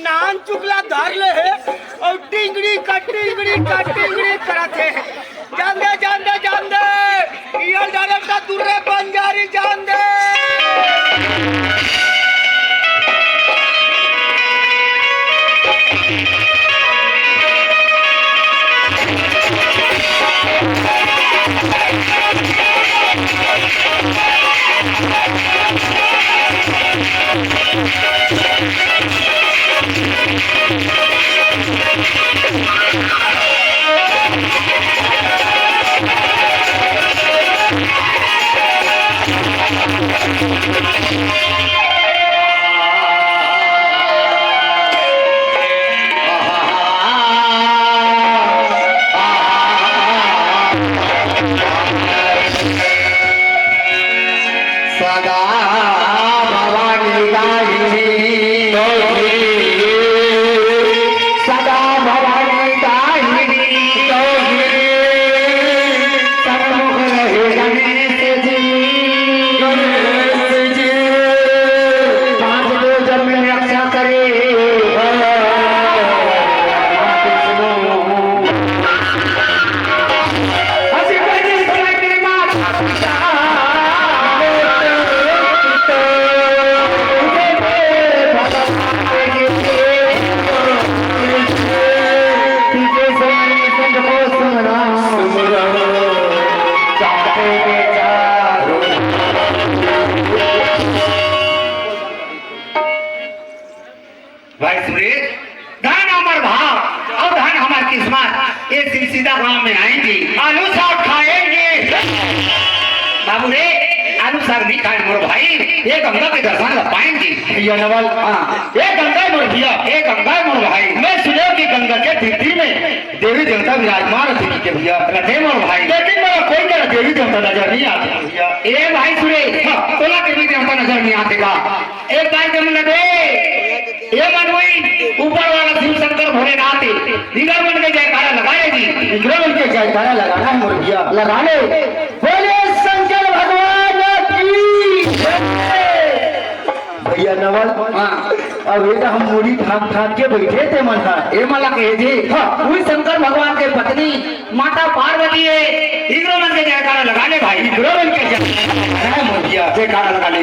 नान चुगला धर ले है और टिंगड़ी का टिंगड़ी करते हैं। जान दे ये डायरेक्टर दूरे बंजारी जान दे। सदा भवानी दाहिनी सदा भवानी दाहिनी सन्मुख रहे गणेश जी पांच लोग जब में रक्षा करे भाई सुरेश, धन हमार भाव और धन हमार किस्मत ये सीधा गांव में आएंगे, आलू साग खाएंगे। बाबू रे आलू साग नहीं खाए मोर भाई, ये गंगा के दर्शन कर पाएंगे। भैया नवल, हाँ ये गंगा मोर भैया, ये गंगा मोर भाई। मैं सुना कि गंगा के धरती में देवी देवता विराजमान होते के भैया रथे मोर भाई, लेकिन मेरा कोई क्या देवी देवता नजर नहीं आते भैया। ए भाई सुरेश, तोला देवी देवता नजर नहीं आते का? एक बार जब लगे ये मनोई ऊपर वाला शिव शंकर भोलेनाथ निगर मन के जयकारा लगाए जी, निगर मन के जयकारा लगाना है मोर भैया, लगा ले। बोले शंकर भगवान की भैया नवल, अब ये हम मूड़ी ठाक के बैठे थे मन का ए मला कहे जी, वही शंकर भगवान के पत्नी माता पार्वती है, निगर मन के जयकारा लगा ले भाई, निगर मन के जयकारा मोर भैया जयकारा लगा ले।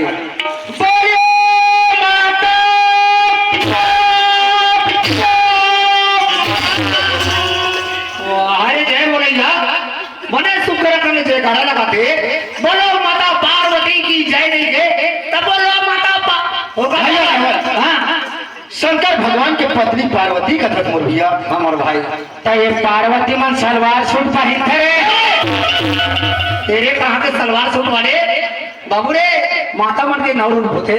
मने शुक्र करने जयकारा लगाते, बोलो माता पार्वती की जय नहीं गए तब बोलो माता होगा। हाँ शंकर भगवान के पत्नी पार्वती का तक मोर भैया हमार भाई, तो ये पार्वती मन सलवार सूट पहन थे तेरे कहाँ के सलवार सूट वाले बाबू रे माता मन के नौ रूप होते,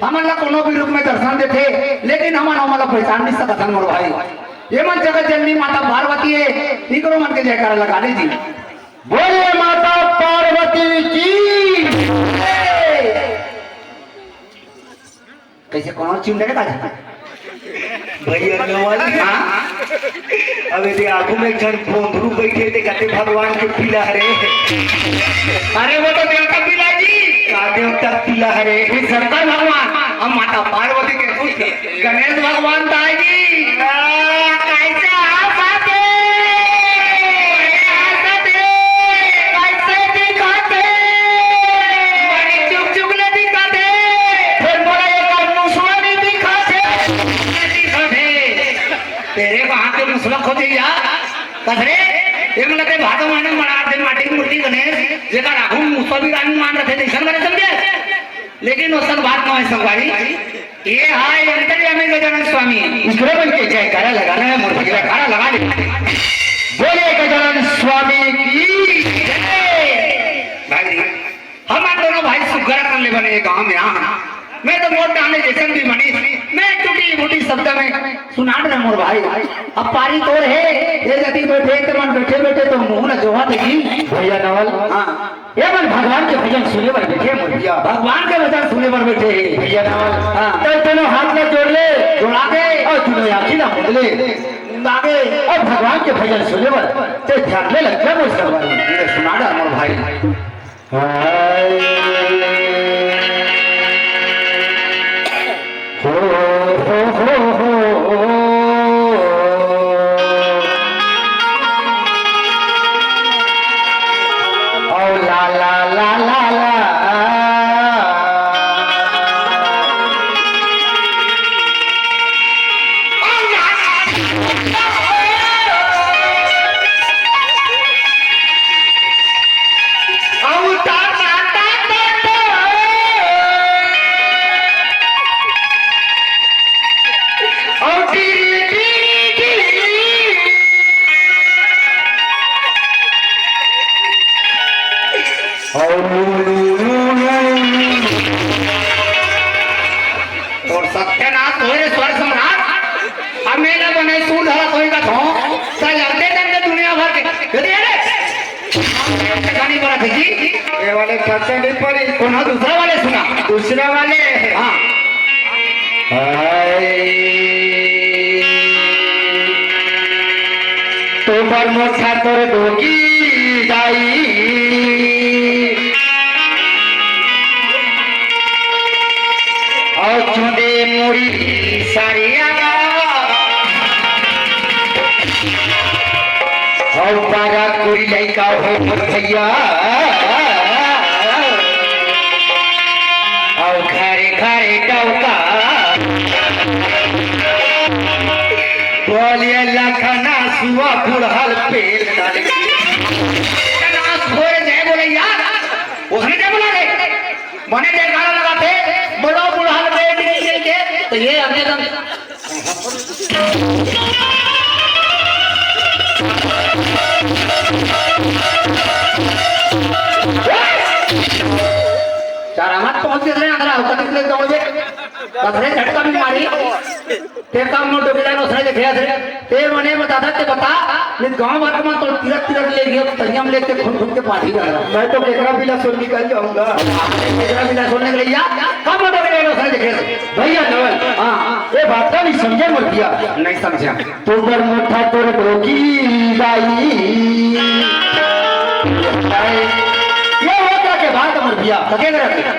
हमन ला कोनो भी रूप में दर्शन देते, लेकिन हमन हमारा पहचान नहीं सकता मोर भाई। ये मन जगत जननी माता पार्वती है, निकरो मन के जयकारा लगा ले जी। बोले माता पार्वती की कैसे कौन चिंता का भैया नवाल, अब यदि आगू में जन फोंधरू बैठे थे कहते भगवान के पीला हरे, अरे वो तो देवता पीला जी, का देवता पीला हरे शंकर भगवान, हम माता पार्वती के गणेश भगवान दाई कैसे आप आते तेरे वहां के मुसलक होते यार कसरे ये मतलब के भादो माने बना दे माटी की मूर्ति गणेश जेका राघु मुसबी रानी मान रहे थे करे समझे, लेकिन उसन बात न है संगवारी। ये हाय अंतर्यामी गजानन स्वामी इसरे बन के जयकारा लगाना है, मोर जयकारा लगा ले। बोले गजानन स्वामी की जय। भाई हम दोनों भाई सुगर कर ले बने गांव में, मैं तो मोट डाले जैसे भी बनी, मैं टूटी बूटी शब्द में सुनाड़ रहा मोर भाई। अब पारी तोड़ है ये जति बैठे तो मन बैठे बैठे तो मुंह न जोहा देखी भैया नवल, हाँ ये मन भगवान के भजन सुने पर बैठे मोर भैया, भगवान के भजन सुने पर बैठे भैया नवल। हाँ तो दोनों हाथ में जोड़ ले, जोड़ा के और दोनों आंखें ना मूंद ले आगे और भगवान के भजन सुने पर तो ध्यान में लग गया मोर सब सुनाड़ा मोर भाई। हो ओ ला ला ला ला ला और सत्यनाथ होए स्वर सम्राट अब मेला बने तू धरा कोई का थो चल लड़ते करते दुनिया भर के दे रे कहानी बड़ा थी ए वाले खर्चे नहीं पड़ी। कौन दूसरा वाले सुना? दूसरा वाले हाँ तो बर मोटा तोर डोगी जाई और चुंदे मुड़ी सारिया और पारा कोरी लइका हो भैया और घरे घरे डौका बोलिए लखना सुआ बुढ़ल पेल डाले नास भोरे जय बोले यार उसने क्या बोला रे बने जे गाना लगाते बड़ो बुढ़ल पेल के तो ये अपने दम चार आमात पहुंचते रहे अंदर होता निकले दौड़े बसरे झटका भी मारी ते काम नो डोबला नो सरे देखया थे ते मने बताता ते बता ये गांव भर में तो तिरक तिरक ले गया तरियम लेके खुद खुद के पाठी डाला मैं तो केकरा बिना सुन निकल जाऊंगा। केकरा बिना सुनने के लिए या काम नो डोबला नो सरे देखया भैया नवल हां ये बात का नहीं समझे मत दिया। नहीं समझा तो बर मोटा तोर डोगी लाई ये होता के बाद मर गया कके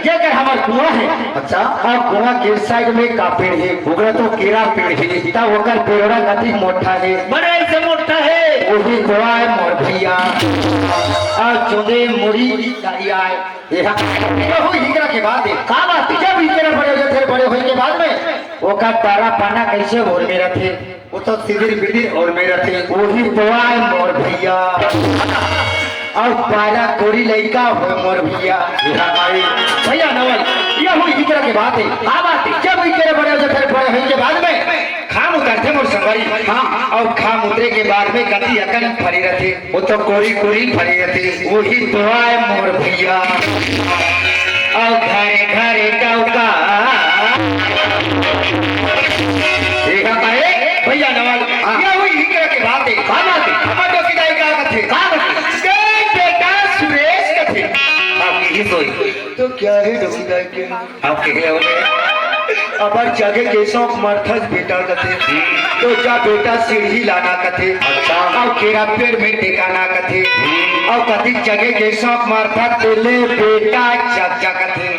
ये कर हमार कुआं है। अच्छा और कुआं के साइड में का पेड़ है ओकरा तो केरा पेड़ है ता ओकर पेड़वा कति मोटा है बड़ा ऐसे मोटा है ओही कुआं है मोर भैया और चोदे मुड़ी दारिया है ये हो हिकरा के बाद है का बात जब हिकरा बड़े हो थे बड़े होने के बाद में ओका तारा पाना कैसे भोर में रखे वो तो सिदिर बिदिर और में रखे ओही कुआं है मोर भैया और पारा कोरी लइका हो मोर भैया भैया नवल ये हुई इकरा के बात है का बात है जब इकरे बड़े हो फिर बड़े होने के बाद में खाम उतरते मोर संगरी हां और खाम उतरे के बाद में कति अकन फरी रहते वो तो कोरी कोरी फरी रहते वही दुआ है मोर भैया और घरे घरे डौका देखा काहे भैया नवल ये हुई इकरा के बात है का बात है हम तो किदाई का कथे का तो क्या है डोकीदाई के आपके क्या हो गए अबर जगह के शौक मर्थज बेटा कथे तो जा बेटा सीढ़ी लाना कथे और केरा पेड़ में टिकाना कथे और कथी जगह के शौक मर्थज तेले बेटा चाचा कथे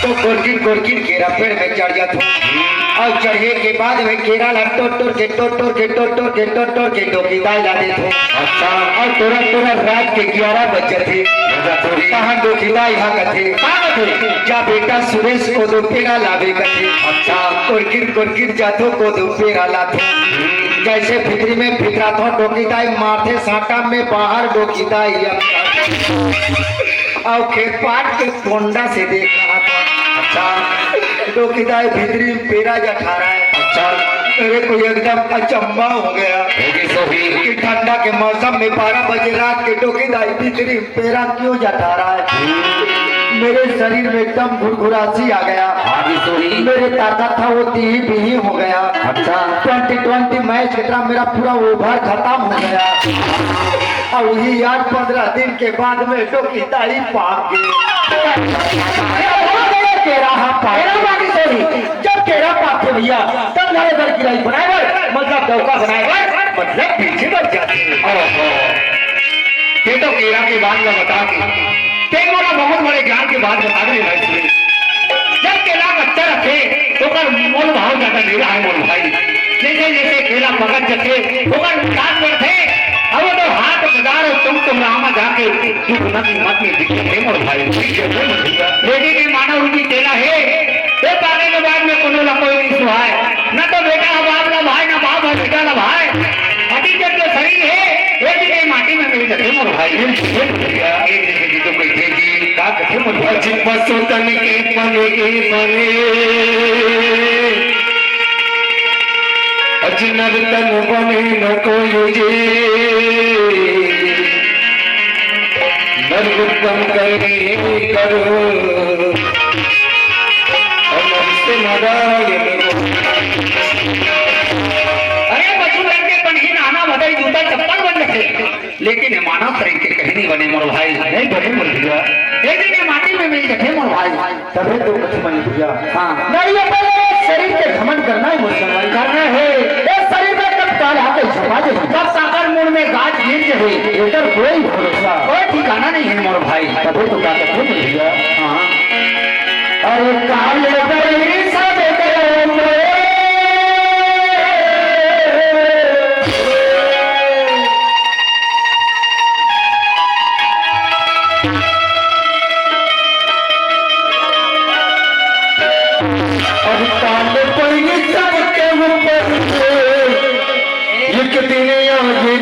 तो गोरकिन केरा पेड़ में चढ़ जाते और चढ़े के बाद में केरा ला टोट के डोकीदाई ला देते। अच्छा और तोरा रात के 11 बजे थे कहाँ डोकीदाई यहाँ कथे जा बेटा सुरेश को दो पेड़ा लावे कथे। अच्छा कोरकिर जातो को दो पेड़ा लाते जैसे फितरी में फितरा था डोकीदाई मारते साटा में बाहर डोकीदाई और खेत पाट के कोंडा से देख रहा था। अच्छा डोकीदाई फितरी पेड़ा जठा रहा है। अच्छा मेरे को एकदम अचंबा हो गया कि ठंडा के मौसम में 12 बजे रात के डोकीदाई भीतरी पेड़ा क्यों जटा रहा है। मेरे शरीर में एकदम घुरघुरासी आ गया। मेरे ताकत था वो ती भी हो गया। अच्छा 2020 मैच खतरा मेरा पूरा ओवर खत्म हो गया और वही 8-15 दिन के बाद में डोकीदाई पाक जब केरा पाके भैया तब घरे घर की राई बनाए मतलब डौका बनाए मतलब पीछे बच जाते ये तो केरा के बाद में बता के मोला बहुत बड़े ज्ञान के बाद बता दे भाई जब केला कच्चा रखे तो कर मोल भाव ज्यादा ले रहा है मोल भाई जैसे जैसे केला पकड़ जाते होकर काट करते अब तो हाथ बाजार तुम रामा जाके तू नदी मत में दिखे मोल भाई लेकिन ये मानव रूपी केला है ये पाने के बाद में कोनो ना कोई नहीं सुहाय न तो बेटा बाप ना भाई ना बाप है बेटा ना भाई अभी जब जो शरीर है ये भी नहीं माटी में मिल जाते मोर भाई एक जैसे तो कोई खेती का कथे मोर भाई जिन बसों तन के बने अजनब तन बने न कोई जे नरगुप्तम करे करो अरे बच्चों लड़के पढ़ी नाना बधाई जूता चप्पल बन रखे लेकिन मानव शरीर के कहीं नहीं बने मोर भाई नहीं बने मोर भैया मिल गए मोर भाई तभी तो कुछ बनी भैया। हाँ नहीं ये पहले शरीर के घमंड करना है मुसलमान करना है ये शरीर में कब ताल आके छपा दे कब साकर मुड़ में गाज गिर जाए इधर कोई भरोसा कोई ठिकाना नहीं है मोर भाई। तभी तो क्या कहते हैं भैया। हाँ अरे काल बड़ी सब करो अब काल कोई सब के ऊपर एक दिन आगे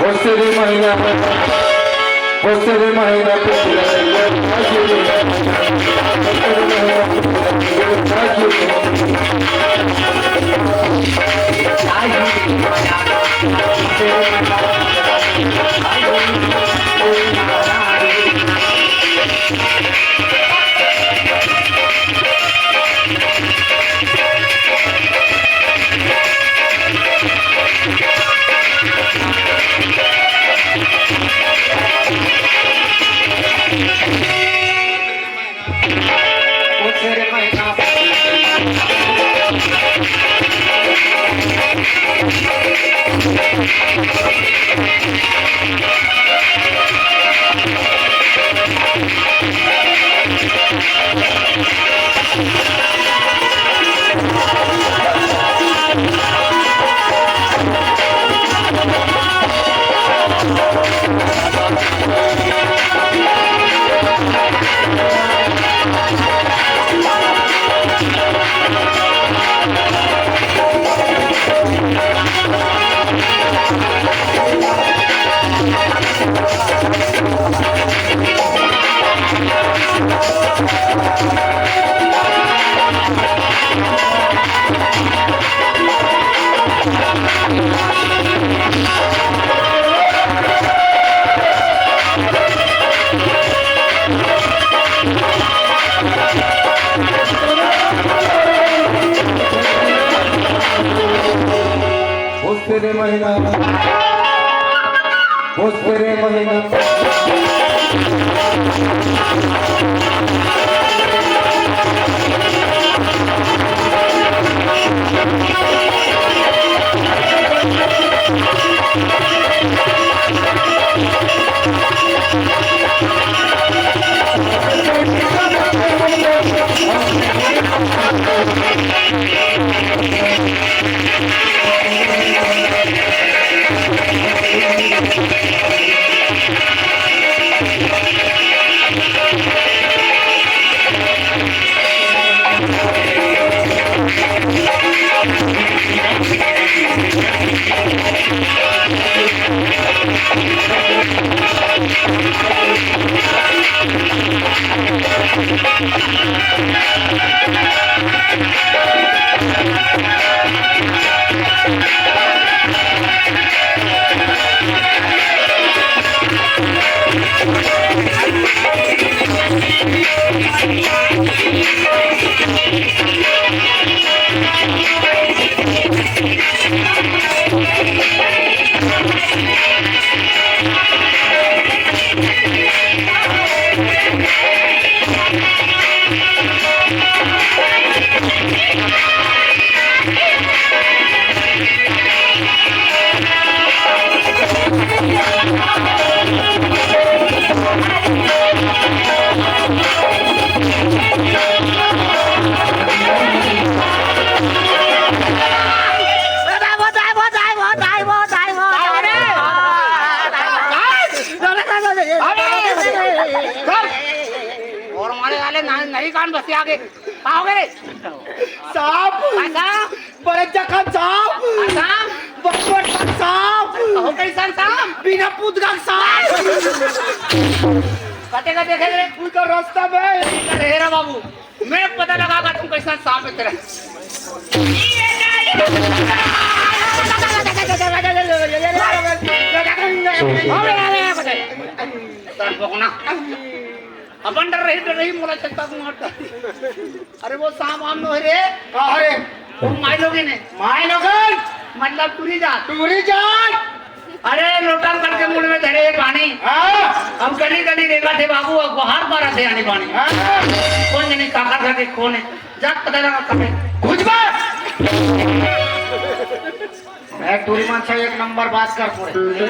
उसरे महीना और हमारे वाले नहीं कान बस आगे आओगे रे सांप बड़े जखम सांप बकवास सांप हो कैसा साहब बिना पूत का सांप कटेगा देखेंगे रे उनका रास्ता में रे बाबू मैं पता लगागा तुम कैसा सांप है तेरा अपन डर रही मोला चलता अरे वो सांप आम नो रे कहा रे माई लोगे ने माय लगन मतलब टूरी जा टूरी जान अरे लोटा करके मुंह में धरे पानी हाँ हम गली का बाबू गुहार मारा थे आने बानी कौन जाने काका घर के कौन है जाट पता लगा कहे घुसबा मैं टूरी मान से एक नंबर बात कर पूरे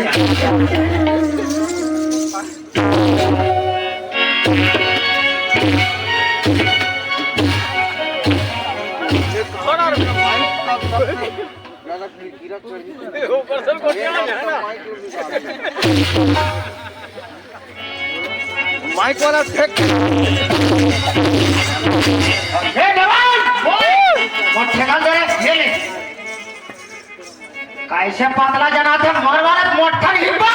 माइक वाला फेंक कैसे पतला जना थे मोर वाले मोटा हिब्बा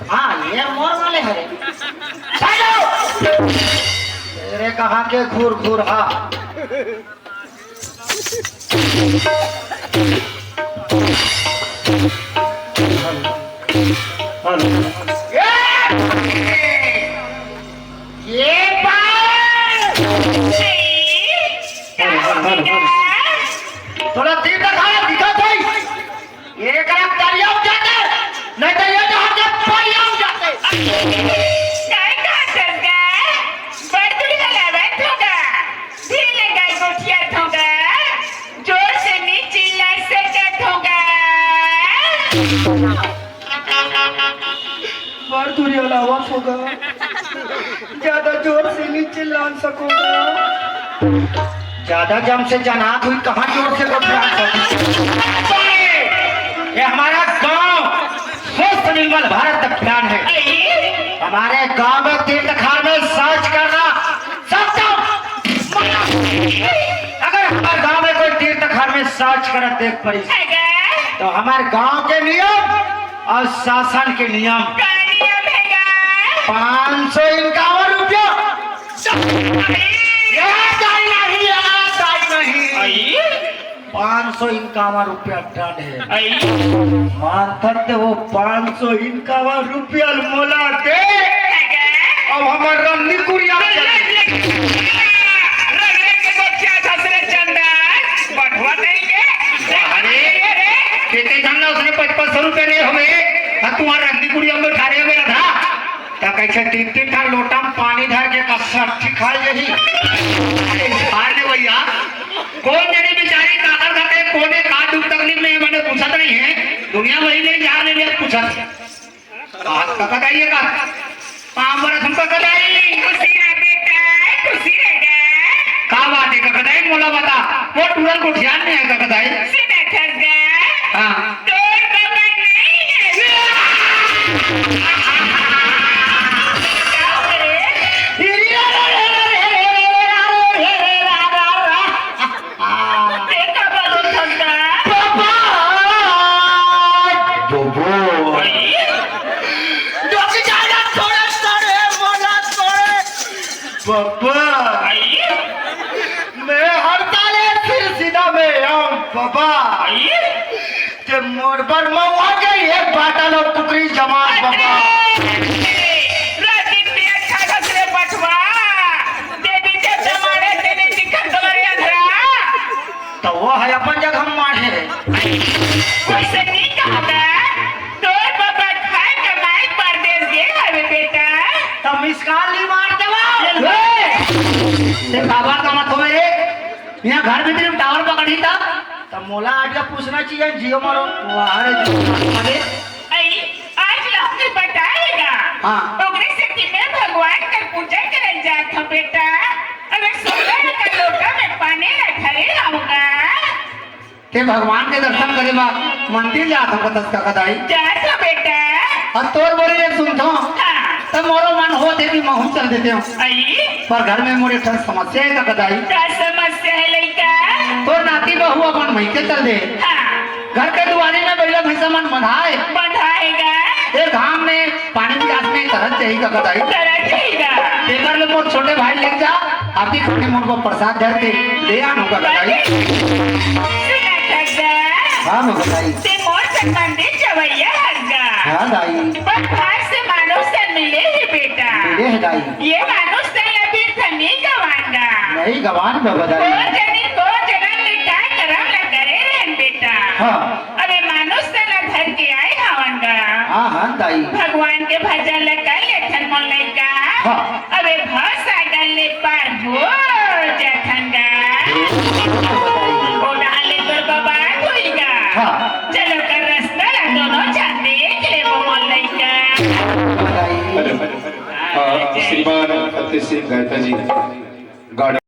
हाँ ये मोर वाले हरे तेरे कहाँ के घूर घूर हा ये थोड़ा तीर दिखाया दिखा था एक रात दरिया हो जाते नहीं तो ये जहां के पाया हो जाते काय का चलगा बर्तन लगा बैठोगा फिर लगा गोटिया ठोगा जोर से नीचे ला सकत होगा बर्तुरी वाला आवाज होगा ज्यादा जोर से नीचे लान सकोगा ज्यादा जम से जनात हुई कहाँ जोर से ये हमारा गांव स्वस्थ निर्मल भारत अभियान है हमारे गांव में तीर्थ खाल में शौच करना सकता अगर हमारे गांव में कोई तीर्थ खाल में शौच करना देख पड़ी तो हमारे गांव के नियम और शासन के नियम 551 रुपया 551 रुपया टन है माथर ते वो 551 रुपया मोला दे अब हमार रंदी कुरिया कहते जानना उसने 55 रुपये नहीं हमें तुम्हारा रंदी कुरिया में ठारे में था तो कैसे 3-3 था लोटा में पानी धर के कस्सा खाई यही भैया कौन जनी बेचारी काकर खाते कोने का दुख तकलीफ में मैंने पूछा नहीं है दुनिया वही नहीं जा रही है पूछा बात का बताइए का 5 बरस हमको बताई खुशी ना बेटा खुशी रहेगा का बात है का बताई मोला बता वो टूरल को ध्यान नहीं है का बताई सीधा ठग गया हां तोर बाबा नहीं है बाबा मैं हड़ताले फिर सीधा में आऊं बाबा ते मोर पर मवा के एक बाटा लो कुकरी जमात बाबा राती पे अच्छा घसरे पटवा देवी के जमाने तेरे चिकन तुम्हारे अंधरा तो वो है अपन जगह हम मारे वैसे नहीं कहा तोर बाबा खाए कमाई परदेश गए हवे बेटा तो मिसकाल नहीं मार देवा ते बाबा का मत हो मेरे यहाँ घर में तेरे टावर पकड़ी था तो मोला आजा पूछना चाहिए जियो मारो वारे अरे आई आज लौकी बताएगा हाँ। ओगरे से कि मैं भगवान का पूजा करने जात हूँ बेटा अगर सोलह का लोटा में पानी न घरे लाऊंगा ते भगवान के दर्शन करे बा मंदिर जात हो कतस का कदाई जात हूँ बेटा और तोर बोली रे सुनतो हाँ तब मोरो मन हो दे भी महू चल देते हो आई पर घर में मोरे ठन समस्या है का कदाई क्या समस्या है लड़का तो नाती बहू अपन मई के चल दे हाँ घर के दुआरे में बैला भैंसा मन बंधाए बंधाएगा एक घाम में पानी प्यास में तरह चाहिए का कदाई तरह जाएगा देकर ले मोर छोटे भाई ले जा आती खाने मोर को प्रसाद धर के ले आनो का कदाई सुना ठगा हां मैं बताई ते मोर संबंधी चवैया हरगा हां दाई पर भाई से मानो से मिले ही बेटा ले है दाई ये मानो से अभी थनी गवांगा नहीं गवान में बताई को जन्म में क्या करम न करे रहन बेटा हां अबे मानो से न धर के आए हवंगा हाँ हाँ दाई भगवान के भजन लगा लेथन मोन लइका हाँ। अबे भसा गले पार हो जथन गा ओ डाले तोर बाबा होइगा हाँ। चलो कर रास्ता ला दोनों जान देख ले वो मोन लइका दाई श्रीमान फतेह सिंह गायता जी गार्डन